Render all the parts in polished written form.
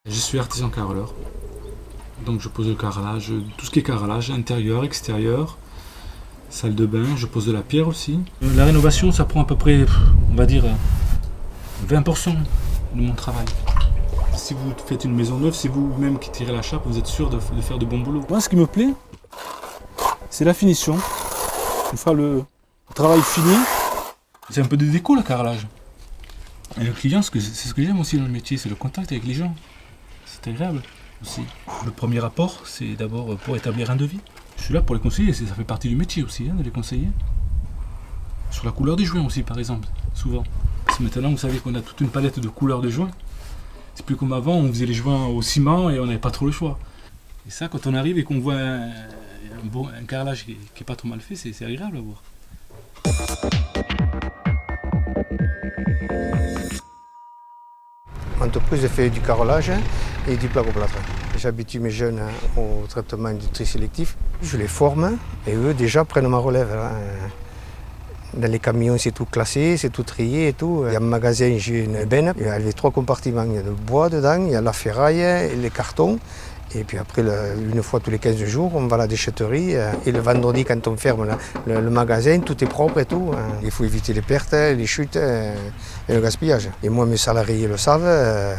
Je suis artisan carreleur, donc je pose le carrelage, tout ce qui est carrelage, intérieur, extérieur, salle de bain, je pose de la pierre aussi. La rénovation, ça prend à peu près, on va dire, 20% de mon travail. Si vous faites une maison neuve, c'est vous-même qui tirez la chape, vous êtes sûr de faire de bons boulots. Moi, ce qui me plaît, c'est la finition. Une fois le travail fini, c'est un peu de déco le carrelage. Et le client, c'est ce que j'aime aussi dans le métier, c'est le contact avec les gens. C'est agréable aussi. Le premier rapport, c'est d'abord pour établir un devis. Je suis là pour les conseiller, ça fait partie du métier aussi, de les conseiller. Sur la couleur des joints aussi, par exemple, souvent. Parce que maintenant, vous savez qu'on a toute une palette de couleurs de joints. C'est plus comme avant, on faisait les joints au ciment et on n'avait pas trop le choix. Et ça, quand on arrive et qu'on voit un carrelage qui n'est pas trop mal fait, c'est agréable à voir. L'entreprise fait du carrelage et du placo-plâtre. J'habitue mes jeunes au traitement du tri sélectif. Je les forme et eux déjà prennent ma relève. Dans les camions, c'est tout classé, c'est tout trié et tout. Il y a un magasin, j'ai une benne, il y a les 3 compartiments. Il y a le bois dedans, il y a la ferraille et les cartons. Et puis après, une fois tous les 15 jours, on va à la déchetterie. Et le vendredi, quand on ferme le magasin, tout est propre et tout. Il faut éviter les pertes, les chutes et le gaspillage. Et moi, mes salariés le savent.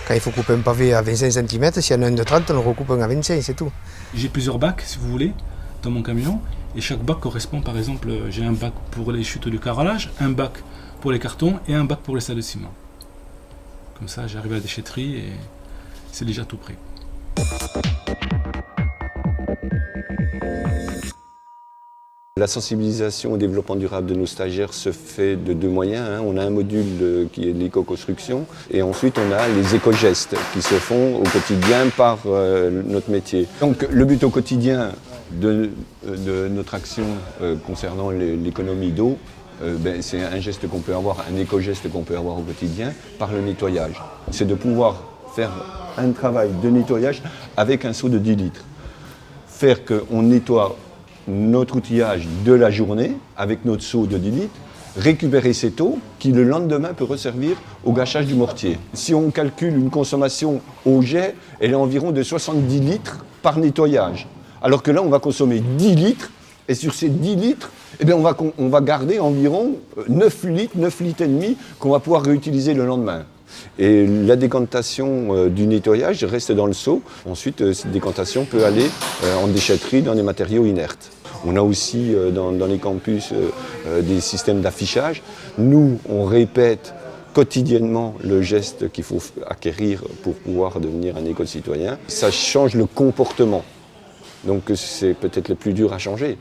Quand il faut couper un pavé à 25 cm, s'il y en a un de 30, on le recoupe un à 25, c'est tout. J'ai plusieurs bacs, si vous voulez, dans mon camion. Et chaque bac correspond, par exemple, j'ai un bac pour les chutes de carrelage, un bac pour les cartons et un bac pour les salles de ciment. Comme ça, j'arrive à la déchetterie et c'est déjà tout prêt. La sensibilisation au développement durable de nos stagiaires se fait de 2 moyens. On a un module qui est l'éco-construction et ensuite on a les éco-gestes qui se font au quotidien par notre métier. Donc le but au quotidien de notre action concernant l'économie d'eau, c'est un geste qu'on peut avoir, un éco-geste qu'on peut avoir au quotidien par le nettoyage. C'est de pouvoir faire un travail de nettoyage avec un seau de 10 litres. Faire qu'on nettoie notre outillage de la journée avec notre seau de 10 litres, récupérer cette eau qui le lendemain peut resservir au gâchage du mortier. Si on calcule une consommation au jet, elle est environ de 70 litres par nettoyage. Alors que là, on va consommer 10 litres et sur ces 10 litres, on va garder environ 9 litres et demi qu'on va pouvoir réutiliser le lendemain. Et la décantation du nettoyage reste dans le seau. Ensuite, cette décantation peut aller en déchetterie dans des matériaux inertes. On a aussi dans les campus des systèmes d'affichage. Nous, on répète quotidiennement le geste qu'il faut acquérir pour pouvoir devenir un éco-citoyen. Ça change le comportement. Donc c'est peut-être le plus dur à changer,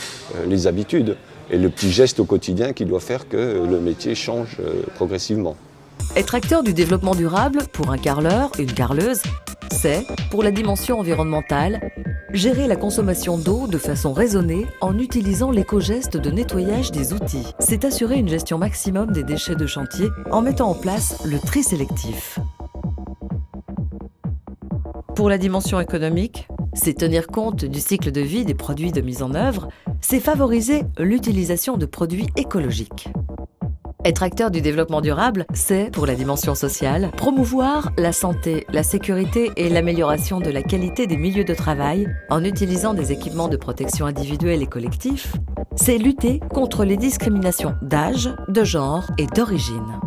les habitudes et le petit geste au quotidien qui doit faire que le métier change progressivement. Être acteur du développement durable pour un carreleur, une carreleuse, c'est, pour la dimension environnementale, gérer la consommation d'eau de façon raisonnée en utilisant l'éco-geste de nettoyage des outils. C'est assurer une gestion maximum des déchets de chantier en mettant en place le tri sélectif. Pour la dimension économique, c'est tenir compte du cycle de vie des produits de mise en œuvre, c'est favoriser l'utilisation de produits écologiques. Être acteur du développement durable, c'est, pour la dimension sociale, promouvoir la santé, la sécurité et l'amélioration de la qualité des milieux de travail en utilisant des équipements de protection individuelle et collectifs. C'est lutter contre les discriminations d'âge, de genre et d'origine.